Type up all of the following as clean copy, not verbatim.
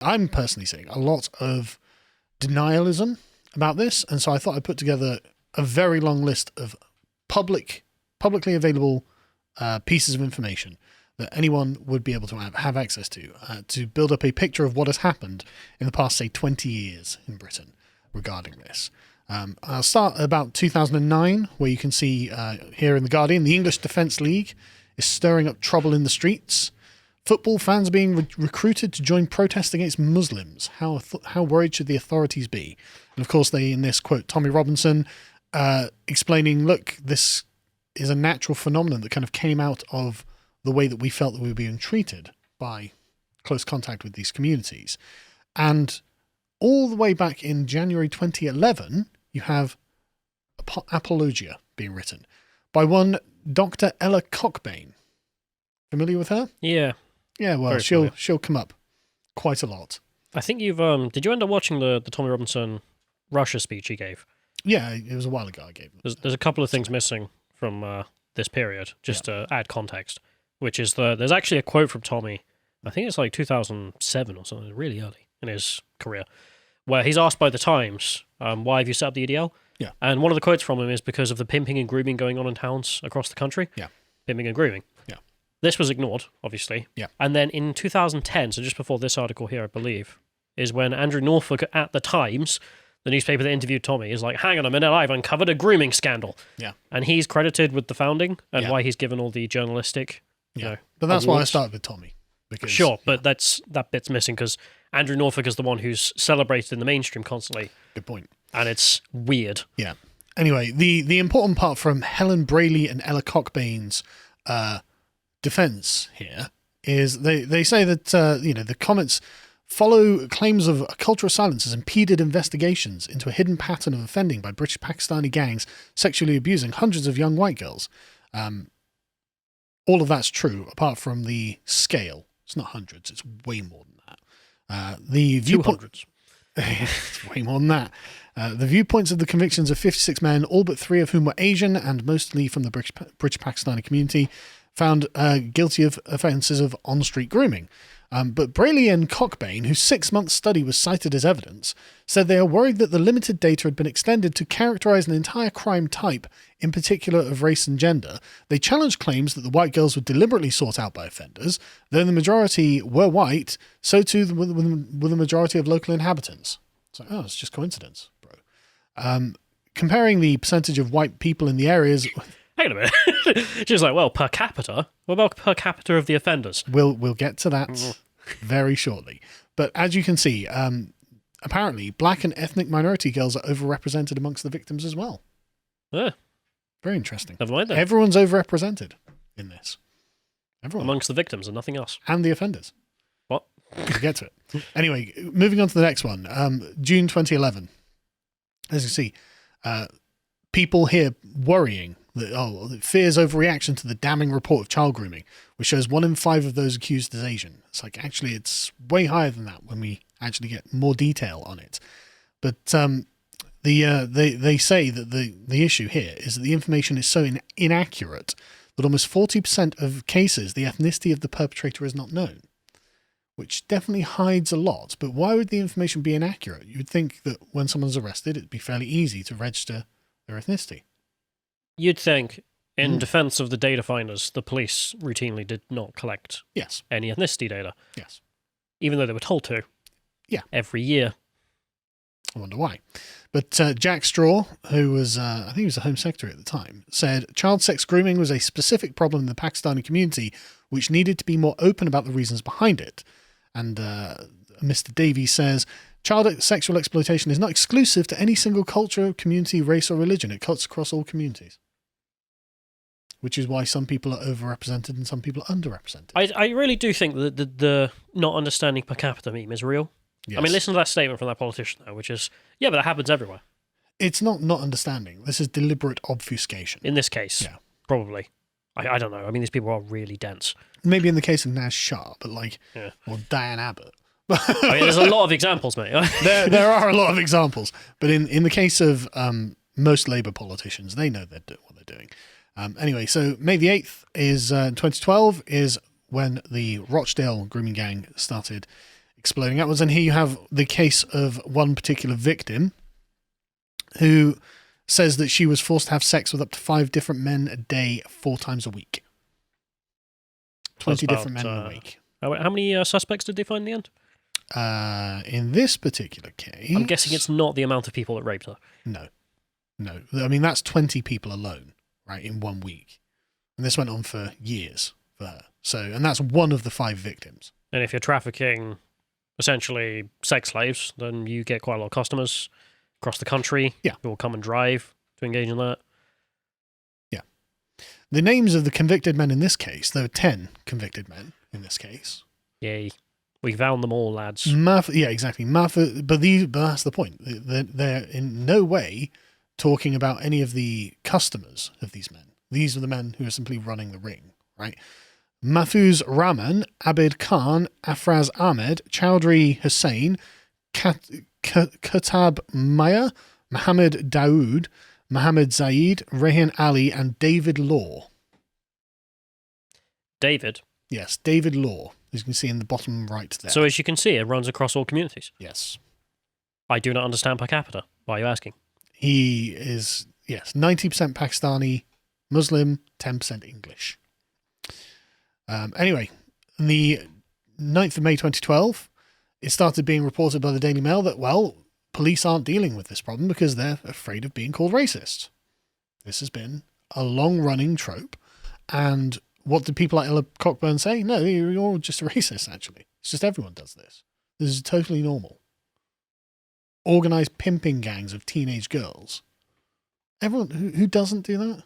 I'm personally seeing a lot of denialism about this, and so I thought I'd put together a very long list of publicly available pieces of information that anyone would be able to have access to build up a picture of what has happened in the past, say, 20 years in Britain regarding this. I'll start about 2009, where you can see here in The Guardian, the English Defence League is stirring up trouble in the streets. Football fans being recruited to join protests against Muslims. How worried should the authorities be? And of course, they, in this, quote Tommy Robinson, explaining, look, this is a natural phenomenon that kind of came out of the way that we felt that we were being treated by close contact with these communities. And all the way back in January 2011, you have Apologia being written by one Dr. Ellacockbean. Familiar with her? Yeah. Yeah, well, she'll come up quite a lot. I think you've did you end up watching the Tommy Robinson Russia speech he gave? Yeah, it was a while ago I gave it. There's a couple of things missing from this period, just to add context, which is there's actually a quote from Tommy, I think it's like 2007 or something, really early in his career, where he's asked by the Times, why have you set up the EDL? Yeah. And one of the quotes from him is because of the pimping and grooming going on in towns across the country. Yeah. Pimping and grooming. Yeah. This was ignored, obviously. Yeah. And then in 2010, so just before this article here, I believe, is when Andrew Norfolk at the Times, the newspaper that interviewed Tommy, is like, hang on a minute, I've uncovered a grooming scandal. Yeah. And he's credited with the founding and why he's given all the journalistic, you know, but that's awards. why I started with Tommy. Because, sure, but that bit's missing because Andrew Norfolk is the one who's celebrated in the mainstream constantly. Good point. And it's weird. Yeah. Anyway, the important part from Helen Brayley and Ellacockbean's defence here is they say that the comments follow claims of a culture of silence has impeded investigations into a hidden pattern of offending by British Pakistani gangs sexually abusing hundreds of young white girls. All of that's true, apart from the scale. It's not hundreds, it's way more than that. The viewpoint... It's way more than that. The viewpoints of the convictions of 56 men, all but 3 of whom were Asian and mostly from the British Pakistani community, found guilty of offences of on-street grooming. But Brayley and Cockbain, whose 6-month study was cited as evidence, said they are worried that the limited data had been extended to characterise an entire crime type, in particular of race and gender. They challenged claims that the white girls were deliberately sought out by offenders. Though the majority were white, so too were the majority of local inhabitants. It's like, oh, it's just coincidence, bro. Comparing the percentage of white people in the areas... Hang on a minute. She's like, well, per capita? What about per capita of the offenders? We'll get to that very shortly. But as you can see, apparently black and ethnic minority girls are overrepresented amongst the victims as well. Yeah. Very interesting. Never mind that. Everyone's overrepresented in this. Everyone. Amongst the victims and nothing else. And the offenders. What? We'll get to it. Anyway, moving on to the next one. June 2011. As you see, people here worrying that fears overreaction to the damning report of child grooming, which shows 1 in 5 of those accused is Asian. It's like, actually, it's way higher than that when we actually get more detail on it. But they say that the issue here is that the information is so inaccurate that almost 40% of cases the ethnicity of the perpetrator is not known, which definitely hides a lot. But why would the information be inaccurate? You would think that when someone's arrested, it'd be fairly easy to register their ethnicity. You'd think, in defense of the data finders, the police routinely did not collect any ethnicity data. Yes. Even though they were told to. Yeah. Every year. I wonder why. But Jack Straw, who was, I think he was the Home Secretary at the time, said child sex grooming was a specific problem in the Pakistani community which needed to be more open about the reasons behind it. And Mr. Davies says, child sexual exploitation is not exclusive to any single culture, community, race or religion. It cuts across all communities. Which is why some people are overrepresented and some people are underrepresented. I really do think that the not understanding per capita meme is real. Yes. I mean, listen to that statement from that politician, though, which is, yeah, but that happens everywhere. It's not understanding. This is deliberate obfuscation. In this case, probably. I don't know. I mean, these people are really dense. Maybe in the case of Naz Shah, but or Diane Abbott. I mean, there's a lot of examples, mate. there are a lot of examples. But in the case of most Labour politicians, they know what they're doing. Anyway, so May the 8th is 2012 is when the Rochdale Grooming Gang started exploding outwards. And here you have the case of one particular victim who says that she was forced to have sex with up to 5 different men a day, 4 times a week. 20 different men in a week. How many suspects did they find in the end? In this particular case... I'm guessing it's not the amount of people that raped her. No. I mean, that's 20 people alone, right, in 1 week. And this went on for years for her. And that's one of the 5 victims. And if you're trafficking, essentially, sex slaves, then you get quite a lot of customers across the country who will come and drive to engage in that. Yeah. The names of the convicted men in this case, there were 10 convicted men in this case. Yay. We found them all, lads. Yeah, exactly. But that's the point. They're in no way talking about any of the customers of these men. These are the men who are simply running the ring, right? Mahfouz Rahman, Abid Khan, Afraz Ahmed, Chowdhury Hussain, Katab Maya, Mohammed Daoud, Mohammed Zaid, Rehan Ali, and David Law. David? Yes, David Law, as you can see in the bottom right there. So as you can see, it runs across all communities. Yes. I do not understand per capita. Why are you asking? He is, 90% Pakistani, Muslim, 10% English. Anyway, on the 9th of May 2012, it started being reported by the Daily Mail that, police aren't dealing with this problem because they're afraid of being called racist. This has been a long-running trope. And what did people like Ellacockbean say? No, you're all just racist, actually. It's just everyone does this. This is totally normal. Organised pimping gangs of teenage girls. Everyone who doesn't do that?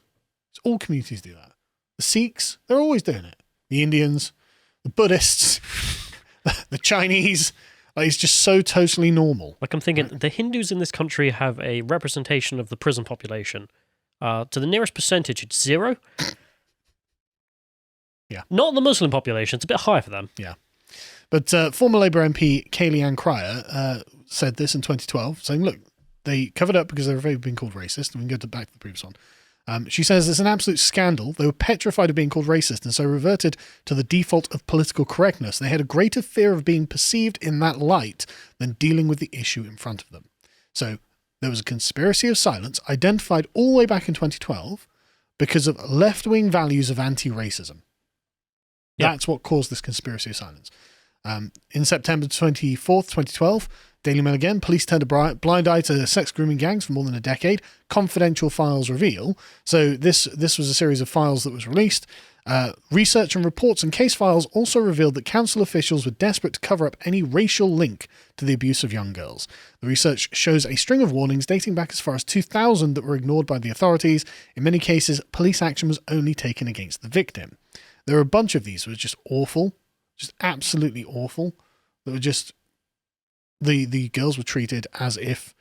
All communities do that. The Sikhs, they're always doing it. The Indians, the Buddhists, the Chinese. It's just so totally normal. I'm thinking, the Hindus in this country have a representation of the prison population. To the nearest percentage, it's 0. Yeah. Not the Muslim population. It's a bit higher for them. Yeah. But former Labour MP Kayleigh Cryer said this in 2012, saying, look, they covered up because they've been called racist. And we can go back to the previous one. She says it's an absolute scandal. They were petrified of being called racist and so reverted to the default of political correctness. They had a greater fear of being perceived in that light than dealing with the issue in front of them. So there was a conspiracy of silence identified all the way back in 2012 because of left-wing values of anti-racism. Yep. That's what caused this conspiracy of silence. In September 24th, 2012, Daily Mail again, police turned a blind eye to sex grooming gangs for more than a decade. Confidential files reveal. So this was a series of files that was released. Research and reports and case files also revealed that council officials were desperate to cover up any racial link to the abuse of young girls. The research shows a string of warnings dating back as far as 2000 that were ignored by the authorities. In many cases, police action was only taken against the victim. There were a bunch of these that were just awful, just absolutely awful. That were just... The girls were treated as if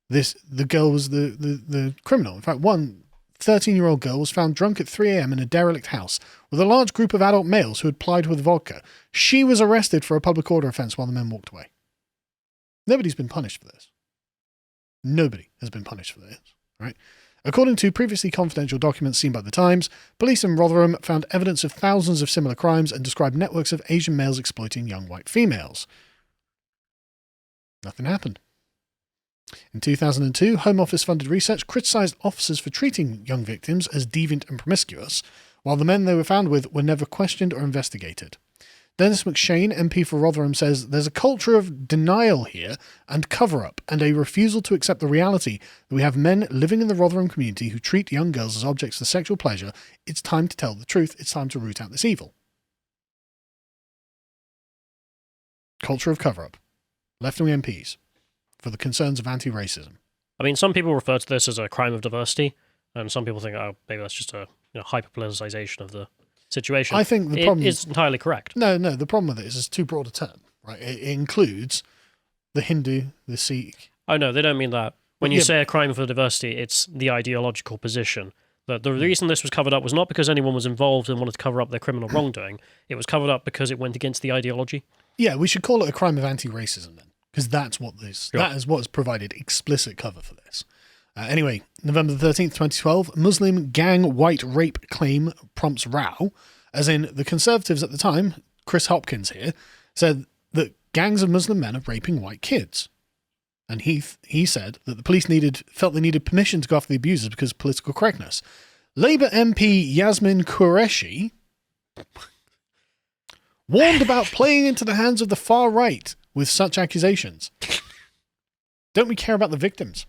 the girl was the criminal. In fact, one 13-year-old girl was found drunk at 3 a.m. in a derelict house with a large group of adult males who had plied with vodka. She was arrested for a public order offence while the men walked away. Nobody's been punished for this. Nobody has been punished for this, right? According to previously confidential documents seen by the Times, police in Rotherham found evidence of thousands of similar crimes and described networks of Asian males exploiting young white females. Nothing happened. In 2002, Home Office-funded research criticised officers for treating young victims as deviant and promiscuous, while the men they were found with were never questioned or investigated. Dennis McShane, MP for Rotherham, says there's a culture of denial here and cover-up and a refusal to accept the reality that we have men living in the Rotherham community who treat young girls as objects for sexual pleasure. It's time to tell the truth. It's time to root out this evil. Culture of cover-up. Left-wing MPs for the concerns of anti-racism. I mean, some people refer to this as a crime of diversity, and some people think, oh, maybe that's just a hyper-politicization of the situation. I think the problem is entirely correct. No, the problem with it is it's too broad a term, right? It includes the Hindu, the Sikh. Oh, no, they don't mean that. When you say a crime for diversity, it's the ideological position. The reason this was covered up was not because anyone was involved and wanted to cover up their criminal wrongdoing. It was covered up because it went against the ideology. Yeah, we should call it a crime of anti-racism then, because that's what this. Sure. That is what's provided explicit cover for this. Anyway, November the 13th, 2012, Muslim gang white rape claim prompts row, as in the Conservatives at the time, Chris Hopkins here, said that gangs of Muslim men are raping white kids. And he said that the police felt they needed permission to go after the abusers because of political correctness. Labour MP Yasmin Qureshi warned about playing into the hands of the far right with such accusations. Don't we care about the victims?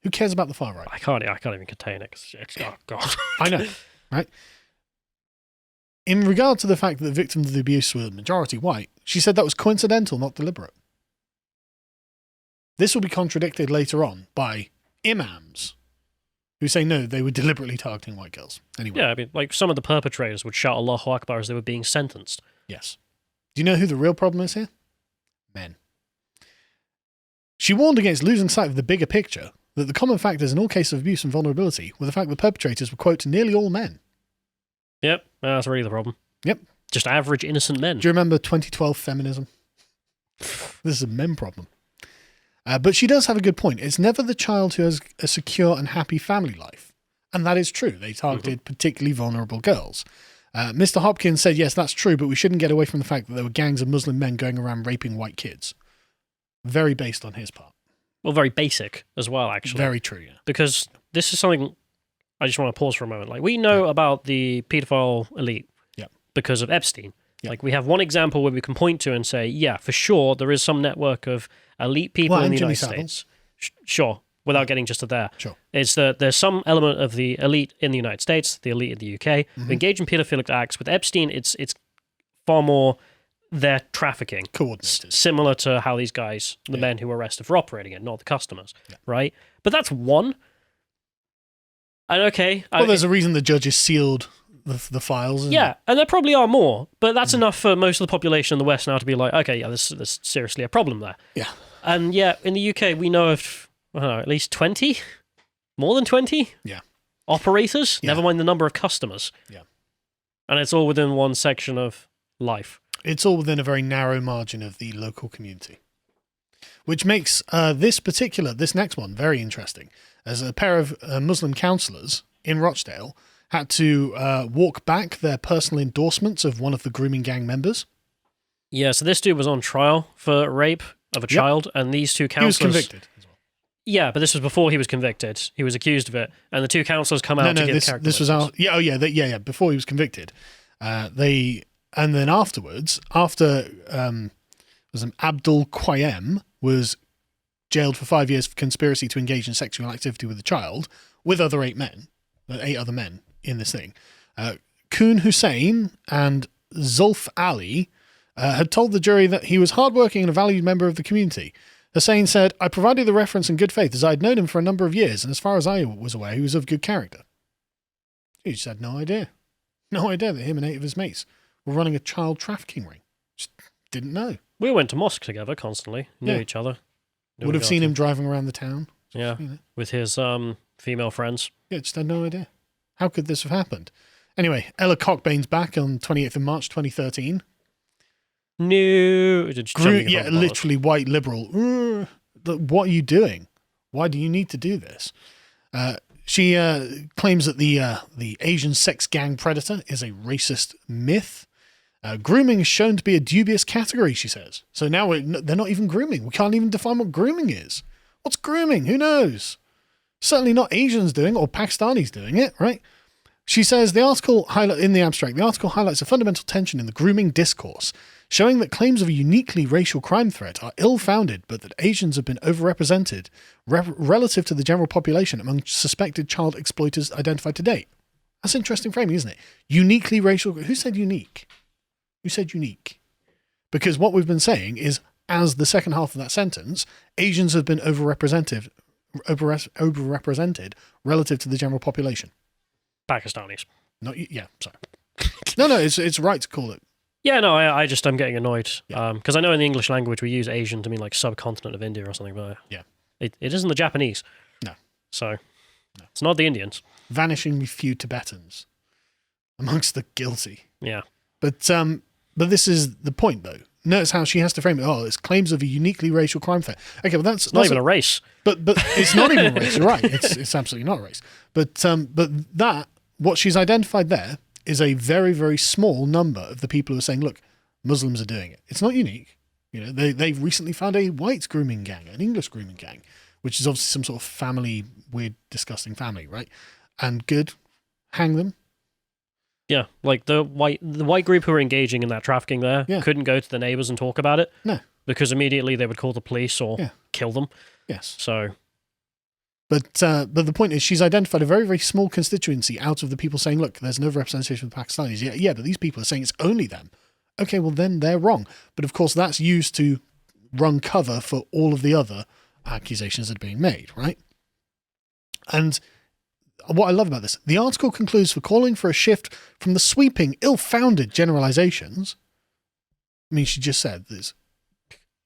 Who cares about the far right? I can't even contain it. 'Cause it's, oh, God. I know, right? In regard to the fact that the victims of the abuse were majority white, she said that was coincidental, not deliberate. This will be contradicted later on by imams who say no, they were deliberately targeting white girls. Anyway. Yeah, I mean, like some of the perpetrators would shout Allahu Akbar as they were being sentenced. Yes. Do you know who the real problem is here? Men. She warned against losing sight of the bigger picture, that the common factors in all cases of abuse and vulnerability were the fact that perpetrators were, quote, nearly all men. Yep, that's really the problem. Yep. Just average innocent men. Do you remember 2012 feminism? This is a men problem. But she does have a good point. It's never the child who has a secure and happy family life. And that is true. They targeted particularly vulnerable girls. Mr. Hopkins said, yes, that's true, but we shouldn't get away from the fact that there were gangs of Muslim men going around raping white kids. Very based on his part. Well, very basic as well, actually. Very true, yeah. Because this is something I just want to pause for a moment. Like, we know about the paedophile elite because of Epstein. Yep. Like, we have one example where we can point to and say, yeah, for sure, there is some network of elite people in the United States. Sure, without getting just to there. Sure. It's that there's some element of the elite in the United States, the elite in the UK, who engage in pedophilic acts. With Epstein, it's far more their trafficking. Coordinated. Similar to how these guys, the men who were arrested for operating it, not the customers, right? But that's one. And okay. Well, there's a reason the judges sealed the files. Yeah, and there probably are more, but that's enough for most of the population in the West now to be like, okay, yeah, there's seriously a problem there. Yeah. And yeah, in the UK, we know of, I don't know, at least 20? More than 20? Yeah. Operators? Yeah. Never mind the number of customers. Yeah. And it's all within one section of life. It's all within a very narrow margin of the local community. Which makes this next one, very interesting. As a pair of Muslim counsellors in Rochdale had to walk back their personal endorsements of one of the Grooming Gang members. Yeah, so this dude was on trial for rape of a child, and these two counsellors... He was convicted as well. Yeah, but this was before he was convicted. He was accused of it, and the two counsellors come out to give character this was out... Yeah, before he was convicted. And then afterwards, after Abdul Qayyem was jailed for 5 years for conspiracy to engage in sexual activity with a child, with eight other men in this thing, Kun Hussein and Zulf Ali had told the jury that he was hardworking and a valued member of the community. Hussein said, I provided the reference in good faith as I had known him for a number of years, and as far as I was aware, he was of good character. He just had no idea. No idea that him and 8 of his mates were running a child trafficking ring. Just didn't know. We went to mosque together constantly, knew each other. Would have seen him driving around the town. Yeah, with his female friends. Yeah, just had no idea. How could this have happened? Anyway, Ellacockbean's back on 28th of March 2013. No. Literally white liberal. What are you doing? Why do you need to do this? She claims that the Asian sex gang predator is a racist myth. Grooming is shown to be a dubious category, she says. So now they're not even grooming. We can't even define what grooming is. What's grooming? Who knows? Certainly not Asians doing or Pakistanis doing it, right? She says the article highlights a fundamental tension in the grooming discourse, showing that claims of a uniquely racial crime threat are ill-founded, but that Asians have been overrepresented relative to the general population among suspected child exploiters identified to date. That's interesting framing, isn't it? Uniquely racial. Who said unique? Who said unique? Because what we've been saying is, as the second half of that sentence, Asians have been overrepresented relative to the general population. Pakistanis. Sorry. No, it's right to call it. Yeah, no, I'm getting annoyed. Because I know in the English language we use Asian to mean like subcontinent of India or something, but it isn't the Japanese. No. So, it's not the Indians. Vanishingly few Tibetans amongst the guilty. Yeah. But this is the point, though. Notice how she has to frame it. Oh, it's claims of a uniquely racial crime threat. Okay, well that's not even a race. But it's not even a race. You're right. It's absolutely not a race. But that what she's identified there is a very, very small number of the people who are saying, look, Muslims are doing it. It's not unique. You know, they've recently found a white grooming gang, an English grooming gang, which is obviously some sort of family, weird, disgusting family, right? And good, hang them. Yeah, like the white group who were engaging in that trafficking there couldn't go to the neighbors and talk about it. No. Because immediately they would call the police or kill them. Yes. So... But the point is, she's identified a very, very small constituency out of the people saying, look, there's no representation of the Pakistanis. Yeah, but these people are saying it's only them. Okay, well, then they're wrong. But of course, that's used to run cover for all of the other accusations that are being made, right? And what I love about this, the article concludes for calling for a shift from the sweeping, ill-founded generalizations. I mean, she just said this.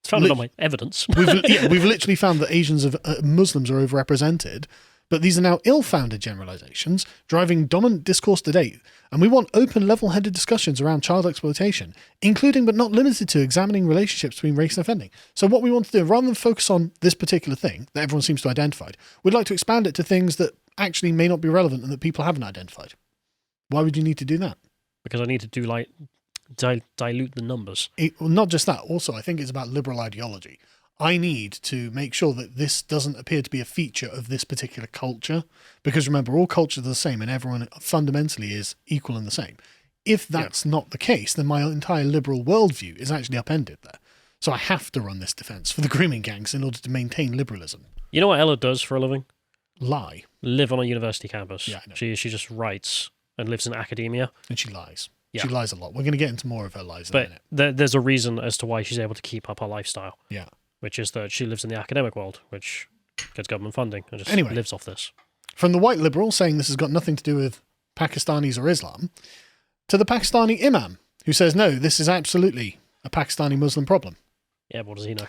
It's founded on my evidence. We've literally found that Asians of Muslims are overrepresented, but these are now ill-founded generalizations driving dominant discourse today. And we want open, level-headed discussions around child exploitation, including but not limited to examining relationships between race and offending. So what we want to do, rather than focus on this particular thing that everyone seems to identify, we'd like to expand it to things that actually may not be relevant and that people haven't identified. Why would you need to do that? Because I need to do dilute the numbers. Well, not just that. Also, I think it's about liberal ideology. I need to make sure that this doesn't appear to be a feature of this particular culture, because remember, all cultures are the same and everyone fundamentally is equal and the same. If that's not the case, then my entire liberal worldview is actually upended there. So I have to run this defense for the grooming gangs in order to maintain liberalism. You know what Ella does for a living? Lie. Live on a university campus. Yeah, I know. She just writes and lives in academia. And she lies. Yeah. She lies a lot. We're going to get into more of her lies in a minute. But there's a reason as to why she's able to keep up her lifestyle. Yeah. Which is that she lives in the academic world, which gets government funding and just lives off this. From the white liberal saying this has got nothing to do with Pakistanis or Islam, to the Pakistani Imam, who says, no, this is absolutely a Pakistani Muslim problem. Yeah, but what does he know?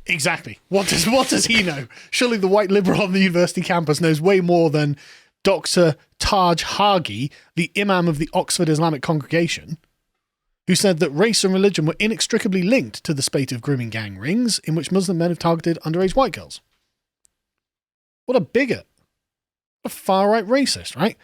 Exactly. What does he know? Surely the white liberal on the university campus knows way more than Dr. Taj Hagi, the Imam of the Oxford Islamic Congregation, who said that race and religion were inextricably linked to the spate of grooming gang rings in which Muslim men have targeted underage white girls. What a bigot. What a far-right racist, right?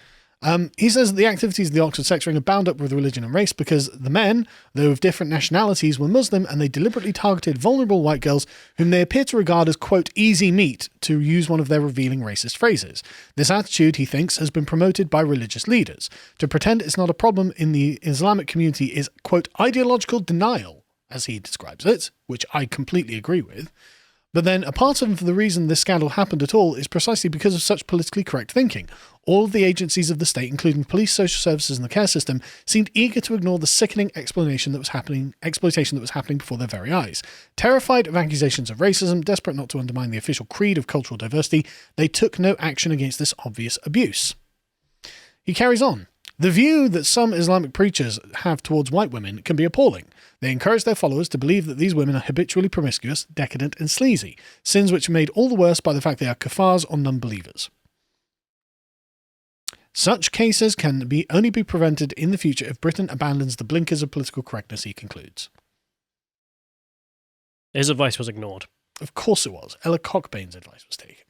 He says that the activities of the Oxford sex ring are bound up with religion and race because the men, though of different nationalities, were Muslim and they deliberately targeted vulnerable white girls whom they appear to regard as, quote, easy meat, to use one of their revealing racist phrases. This attitude, he thinks, has been promoted by religious leaders. To pretend it's not a problem in the Islamic community is, quote, ideological denial, as he describes it, which I completely agree with. But then a part of the reason this scandal happened at all is precisely because of such politically correct thinking. All of the agencies of the state, including police, social services and the care system, seemed eager to ignore the sickening exploitation that was happening before their very eyes. Terrified of accusations of racism, desperate not to undermine the official creed of cultural diversity, they took no action against this obvious abuse. He carries on. The view that some Islamic preachers have towards white women can be appalling. They encourage their followers to believe that these women are habitually promiscuous, decadent and sleazy, sins which are made all the worse by the fact they are kafars or non-believers. Such cases can only be prevented in the future if Britain abandons the blinkers of political correctness, he concludes. His advice was ignored. Of course it was. Ellacockbean's advice was taken.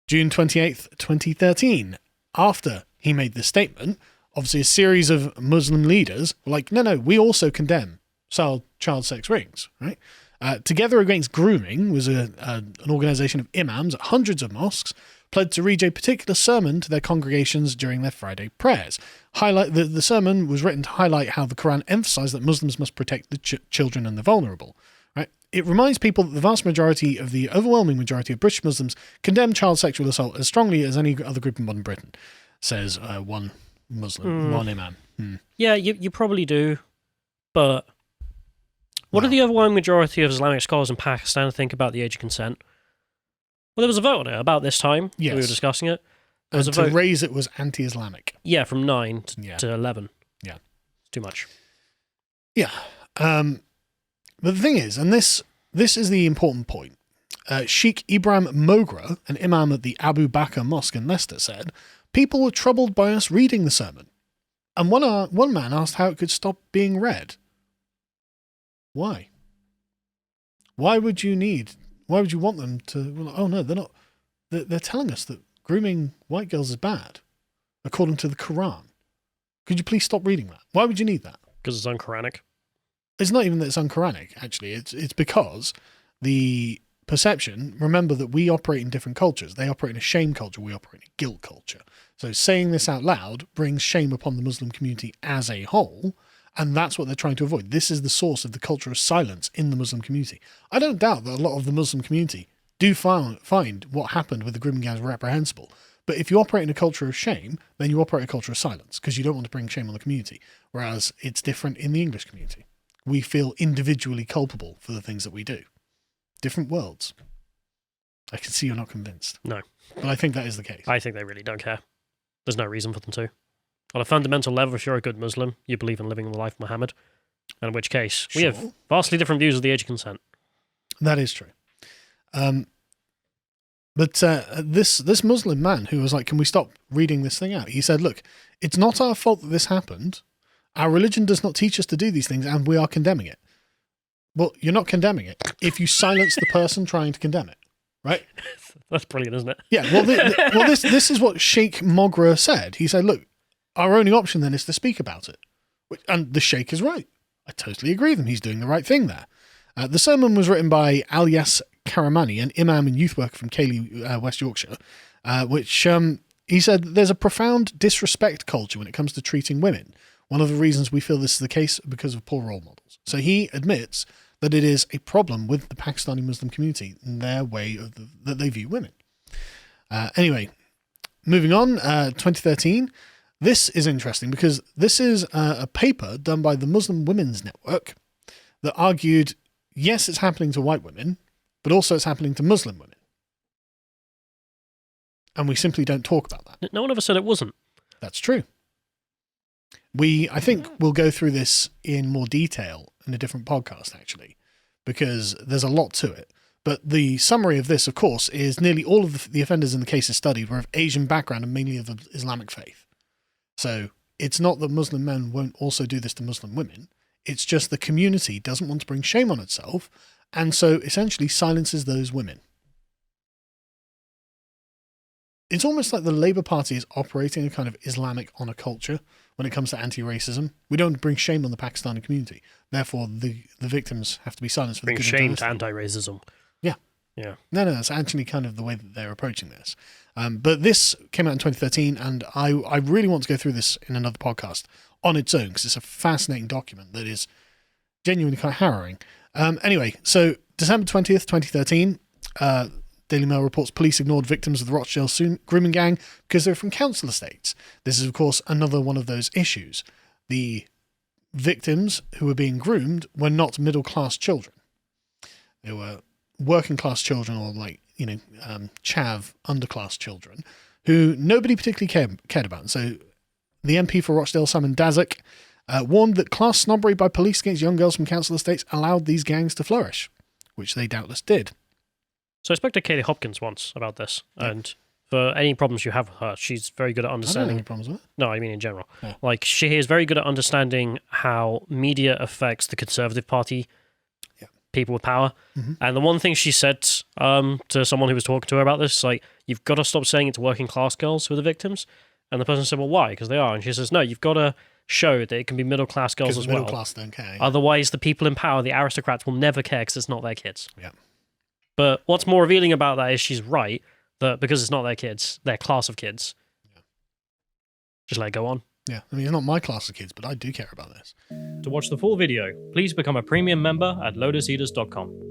June 28th, 2013. After he made this statement, obviously a series of Muslim leaders were like, no, we also condemn child sex rings, right? Together Against Grooming was an organisation of imams at hundreds of mosques, pled to read a particular sermon to their congregations during their Friday prayers. The sermon was written to highlight how the Quran emphasised that Muslims must protect the children and the vulnerable. Right? It reminds people that the overwhelming majority of British Muslims condemn child sexual assault as strongly as any other group in modern Britain, says one Muslim, one imam. Yeah, you probably do, but what do the overwhelming majority of Islamic scholars in Pakistan think about the age of consent? Well, there was a vote on it about this time. Yes. We were discussing it. And to raise it was anti-Islamic. Yeah, from 9 to 11. Yeah. It's too much. Yeah. But the thing is, and this is the important point, Sheikh Ibrahim Mogra, an imam at the Abu Bakr Mosque in Leicester, said, people were troubled by us reading the sermon. And one man asked how it could stop being read. Why? Why would you want them to, well, oh no, they're not, they're telling us that grooming white girls is bad, according to the Quran. Could you please stop reading that? Why would you need that? Because it's unquranic. it's not even that it's un-Quranic, actually. It's because the perception, remember that we operate in different cultures. They operate in a shame culture, we operate in a guilt culture. So saying this out loud brings shame upon the Muslim community as a whole, and that's what they're trying to avoid. This is the source of the culture of silence in the Muslim community. I don't doubt that a lot of the Muslim community do find what happened with the Grooming Gang reprehensible. But if you operate in a culture of shame, then you operate in a culture of silence because you don't want to bring shame on the community. Whereas it's different in the English community. We feel individually culpable for the things that we do. Different worlds. I can see you're not convinced. No. But I think that is the case. I think they really don't care. There's no reason for them to. On a fundamental level, if you're a good Muslim, you believe in living the life of Muhammad. In which case, we have vastly different views of the age of consent. That is true. But this Muslim man who was like, can we stop reading this thing out? He said, look, it's not our fault that this happened. Our religion does not teach us to do these things, and we are condemning it. Well, you're not condemning it if you silence the person trying to condemn it, right? That's brilliant, isn't it? Yeah, well, this is what Sheikh Mogra said. He said, look, our only option then is to speak about it. And the Sheikh is right. I totally agree with him. He's doing the right thing there. The sermon was written by Alyas Karamani, an imam and youth worker from Cayley, West Yorkshire, which he said there's a profound disrespect culture when it comes to treating women. One of the reasons we feel this is the case because of poor role models. So he admits that it is a problem with the Pakistani Muslim community and their way of that they view women. Anyway, moving on, 2013. This is interesting because this is a paper done by the Muslim Women's Network that argued, yes, it's happening to white women, but also it's happening to Muslim women. And we simply don't talk about that. No one ever said it wasn't. That's true. I think we'll go through this in more detail in a different podcast, actually, because there's a lot to it. But the summary of this, of course, is nearly all of the offenders in the cases studied were of Asian background and mainly of the Islamic faith. So it's not that Muslim men won't also do this to Muslim women. It's just the community doesn't want to bring shame on itself, and so essentially silences those women. It's almost like the Labour Party is operating a kind of Islamic honor culture when it comes to anti-racism. We don't bring shame on the Pakistani community. Therefore, the victims have to be silenced for the good of shame to anti-racism. Yeah. Yeah. No, that's actually kind of the way that they're approaching this. But this came out in 2013, and I really want to go through this in another podcast on its own because it's a fascinating document that is genuinely kind of harrowing. Anyway, so December 20th, 2013, Daily Mail reports police ignored victims of the Rochdale Grooming Gang because they're from council estates. This is, of course, another one of those issues. The victims who were being groomed were not middle-class children. They were working-class children or, chav, underclass children who nobody particularly cared about. So the MP for Rochdale, Simon Daszak, warned that class snobbery by police against young girls from council estates allowed these gangs to flourish, which they doubtless did. So I spoke to Katie Hopkins once about this, and for any problems you have with her, she's very good at understanding. I don't have any problems with it. No, I mean in general. Yeah. Like, she is very good at understanding how media affects the Conservative Party, people with power. Mm-hmm. And the one thing she said to someone who was talking to her about this, like, you've got to stop saying it's working class girls who are the victims. And the person said, well, why? Because they are. And she says, no, you've got to show that it can be middle class girls as well. Middle class don't care. Yeah. Otherwise, the people in power, the aristocrats, will never care because it's not their kids. Yeah. But what's more revealing about that is she's right, that because it's not their kids, their class of kids, just let it go on. Yeah, I mean, it's not my class of kids, but I do care about this. To watch the full video, please become a premium member at lotuseaters.com.